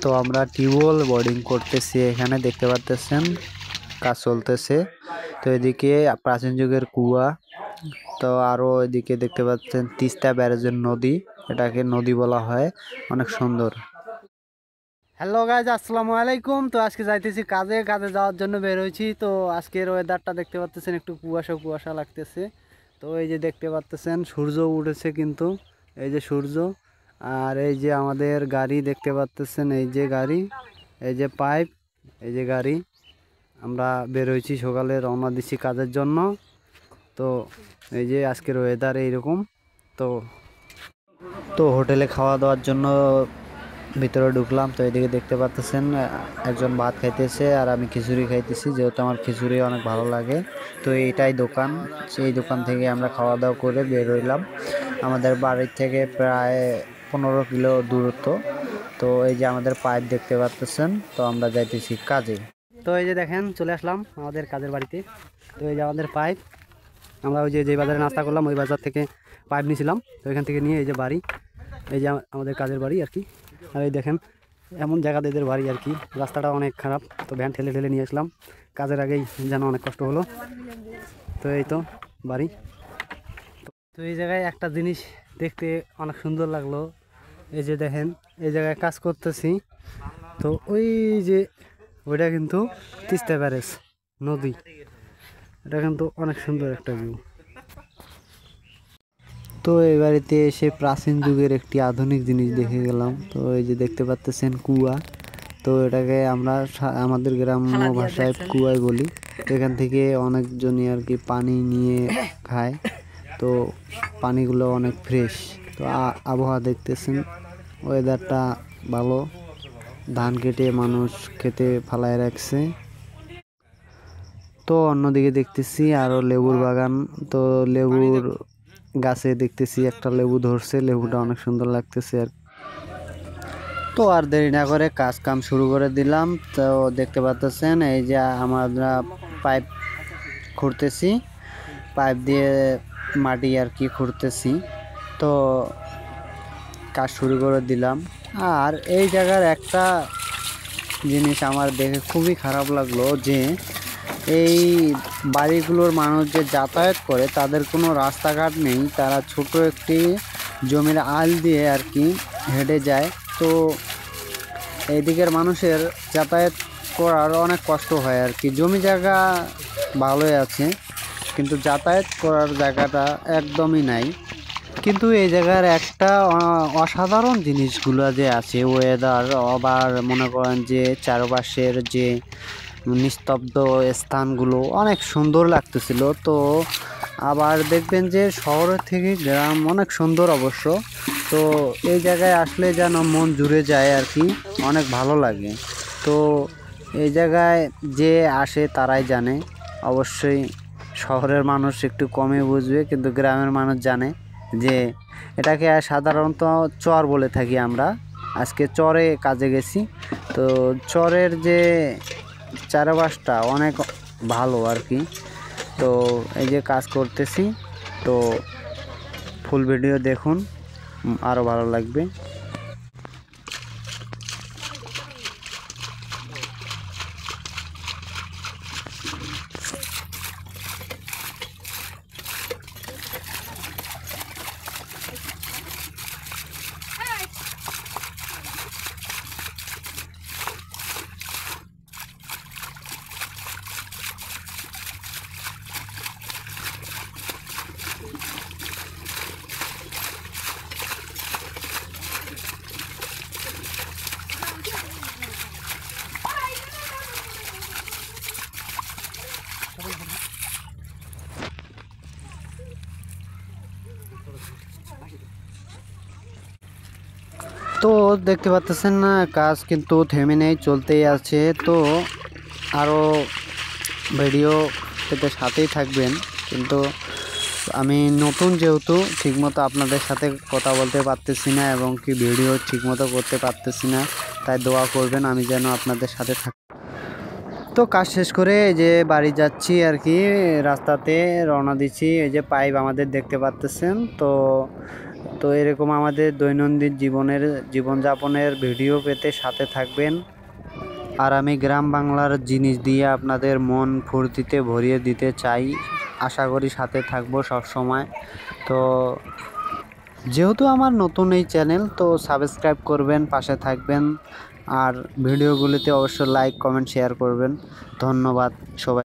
তো আমরা tubewell boarding করতেছি, এখানে দেখতে পাচ্ছেন কাজ চলতেছে। তো এদিকে প্রাচীন যুগের কুয়া, তো আরো এদিকে দেখতে পাচ্ছেন তিস্তা ব্যারেজের নদী, এটাকে নদী বলা হয়, অনেক সুন্দর। হ্যালো গাইজ, আসসালামু আলাইকুম। তো আজকে যাইতেছি কাজে যাওয়ার জন্য বের হয়েছি। তো আজকের ওয়েদারটা দেখতে পাচ্ছেন, একটু কুয়াশা কুয়াশা লাগতেছে। তো এই যে দেখতে পাচ্ছেন সূর্য উঠেছে, কিন্তু এই যে সূর্য, আর এই যে আমাদের গাড়ি দেখতে পাচ্ছেন, এই যে গাড়ি, এই যে পাইপ, এই যে গাড়ি। আমরা বের হয়েছি সকালে, রওনা দিচ্ছি কাজের জন্য। তো এই যে আজকের ওয়েদার এইরকম। তো তো হোটেলে খাওয়া দাওয়ার জন্য ভিতরে ঢুকলাম। তো এদিকে দেখতে পাচ্ছেন একজন ভাত খাইতেছে আর আমি খিচুড়ি খাইতেছি, যেহেতু আমার খিচুড়ি অনেক ভালো লাগে। তো এইটাই দোকান, সেই দোকান থেকে আমরা খাওয়া দাওয়া করে বের হইলাম। আমাদের বাড়ির থেকে প্রায় 15 কিলো দূরত্ব। তো এই যে আমাদের পাইপ দেখতে পাচ্ছেন, তো আমরা যাইতেছি কাজে। তো এই যে দেখেন চলে আসলাম আমাদের কাজের বাড়িতে। তো এই যে আমাদের পাইপ, আমরা ওই যে বাজারে নাস্তা করলাম ওই বাজার থেকে পাইপ নিয়েছিলাম। তো এখান থেকে নিয়ে এই যে বাড়ি, এই যে আমাদের কাজের বাড়ি আর কি। আর এই দেখেন এমন জায়গাতে এদের বাড়ি আর কি, রাস্তাটা অনেক খারাপ। তো ভ্যান ঠেলে ঠেলে নিয়ে আসলাম, কাজের আগেই যেন অনেক কষ্ট হলো। তো এই তো বাড়ি। তো এই জায়গায় একটা জিনিস দেখতে অনেক সুন্দর লাগলো, এই যে দেখেন এই জায়গায় কাজ করতেছি। তো ওই যে ওইটা কিন্তু তিস্তা ব্যারেজ নদী, এটা কিন্তু অনেক সুন্দর একটা ভিউ। তো এই বাড়িতে এসে প্রাচীন যুগের একটি আধুনিক জিনিস দেখে গেলাম। তো এই যে দেখতে পাচ্ছেন কুয়া, তো এটাকে আমরা আমাদের গ্রাম্য ভাষায় কুয়াই বলি। তো এখান থেকে অনেকজনই আর কি পানি নিয়ে খায়। তো পানিগুলো অনেক ফ্রেশ। তো আবহাওয়া দেখতেছেন, ওয়েদারটা ভালো। ধান কেটে মানুষ খেতে ফালায় রাখছে। তো অন্যদিকে দেখতেছি আরো লেবুর বাগান। তো লেবুর গাছে দেখতেছি একটা লেবু ধরছে, লেবুটা অনেক সুন্দর লাগতেছে আর। তো আর দেরি না করে কাজ কাম শুরু করে দিলাম। তো দেখতে পাচ্ছেন এই যে আমরা পাইপ খুঁড়তেছি, পাইপ দিয়ে মাটি আর কি খুঁড়তেছি। তো কাজ শুরু করে দিলাম। আর এই জায়গার একটা জিনিস আমার দেখে খুবই খারাপ লাগলো, যে এই বাড়িগুলোর মানুষ যে যাতায়াত করে তাদের কোনো রাস্তাঘাট নেই, তারা ছোট একটি জমির আল দিয়ে আর কি হেঁটে যায়। তো এই দিকের মানুষের যাতায়াত করার অনেক কষ্ট হয় আর কি। জমি জায়গা ভালোই আছে, কিন্তু যাতায়াত করার জায়গাটা একদমই নাই। কিন্তু এই জায়গার একটা অসাধারণ জিনিসগুলো যে আছে, ওয়েদার, আবার মনে করেন যে চারপাশের যে নিস্তব্ধ স্থানগুলো অনেক সুন্দর লাগতেছিল। তো আবার দেখবেন যে শহরের থেকে গ্রাম অনেক সুন্দর অবশ্য। তো এই জায়গায় আসলে যেন মন জুড়ে যায় আর কি, অনেক ভালো লাগে। তো এই জায়গায় যে আসে তারাই জানে, অবশ্যই শহরের মানুষ একটু কমই বুঝবে, কিন্তু গ্রামের মানুষ জানে যে এটাকে সাধারণত চর বলে থাকি আমরা। আজকে চরে কাজে গেছি। তো চরের যে চারপাশটা অনেক ভালো আর কি। তো এই যে কাজ করতেছি, তো ফুল ভিডিও দেখুন, আরও ভালো লাগবে। তো দেখতে পাচ্ছেন না, কাজ কিন্তু থেমে নেই, চলতেই আছে। তো আরও ভিডিও পেতে সাথেই থাকবেন। কিন্তু আমি নতুন, যেহেতু ঠিকমতো আপনাদের সাথে কথা বলতে পারতেছি না এবং কি ভিডিও ঠিকমতো করতে পারতেছি না, তাই দোয়া করবেন আমি যেন আপনাদের সাথে থাকি। তো কাজ শেষ করে এই যে বাড়ি যাচ্ছি আর কি, রাস্তাতে রওনা দিচ্ছি। এই যে পাইপ আমাদের দেখতে পাচ্তেছেন। তো তো এরকম আমাদের দৈনন্দিন জীবনযাপনের ভিডিও পেতে সাথে থাকবেন। আর আমি গ্রাম বাংলার জিনিস দিয়ে আপনাদের মন ফুর্তিতে ভরিয়ে দিতে চাই। আশা করি সাথে থাকবো সব সময়। তো যেহেতু আমার নতুন এই চ্যানেল, তো সাবস্ক্রাইব করবেন, পাশে থাকবেন, আর ভিডিওগুলিতে অবশ্যই লাইক কমেন্ট শেয়ার করবেন। ধন্যবাদ সবাই।